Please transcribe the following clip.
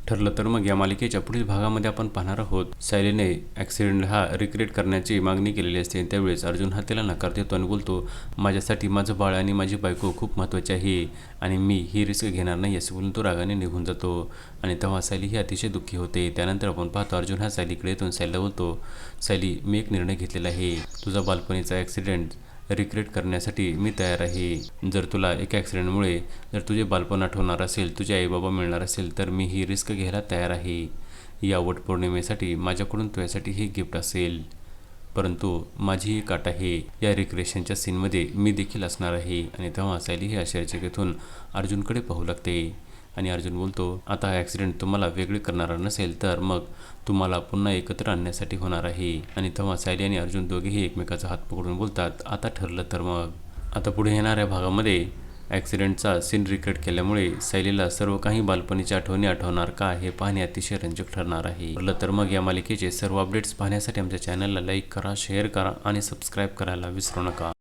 ठरलं तर मग या मालिकेच्या पुढील भागामध्ये आपण पाहणार आहोत सायलीने ॲक्सिडेंट हा रिक्रिएट करण्याची मागणी केलेली असते. त्यावेळेस अर्जुन हा तिला नकार देतो आणि बोलतो, माझ्यासाठी माझं बाळ आणि माझी बायको खूप महत्त्वाची आहे आणि मी ही रिस्क घेणार नाही असं बोलून तो रागाने निघून जातो. आणि तेव्हा सायली ही अतिशय दुःखी होते. त्यानंतर आपण पाहतो अर्जुन हा सायलीकडे येऊन सायलीला बोलतो, सायली मी एक निर्णय घेतलेला आहे. तुझा बालपणीचा ॲक्सिडेंट रिक्रिएट करण्यासाठी मी तयार आहे. जर तुला एका ॲक्सिडेंटमुळे जर तुझे बालपण आठवणार असेल, तुझे आईबाबा मिळणार असेल तर मी ही रिस्क घ्यायला तयार आहे. या वटपौर्णिमेसाठी माझ्याकडून तुझ्यासाठी हे गिफ्ट असेल. परंतु माझी एक अट आहे, या रिक्रिएशनच्या सीनमध्ये मी देखील असणार आहे. आणि तेव्हा सायली ही आश्चर्यचकितून अर्जुनकडे पाहू लागते आणि अर्जुन बोलतो, आता हा ॲक्सिडेंट तुम्हाला वेगळे करणारा नसेल तर मग तुम्हाला पुन्हा एकत्र आणण्यासाठी होणार आहे. आणि तेव्हा सायली आणि अर्जुन दोघेही एकमेकाचा हात पकडून बोलतात, आता ठरलं तर मग. आता पुढे येणाऱ्या भागामध्ये ॲक्सिडेंटचा सीन रिक्रिएट केल्यामुळे सायलीला सर्व काही बालपणीच्या आठवणी आठवणार का हे पाहणे अतिशय रंजक ठरणार आहे. ठरलं तर मग या मालिकेचे सर्व अपडेट्स पाहण्यासाठी आमच्या चॅनलला लाईक करा, शेअर करा आणि सबस्क्राईब करायला विसरू नका.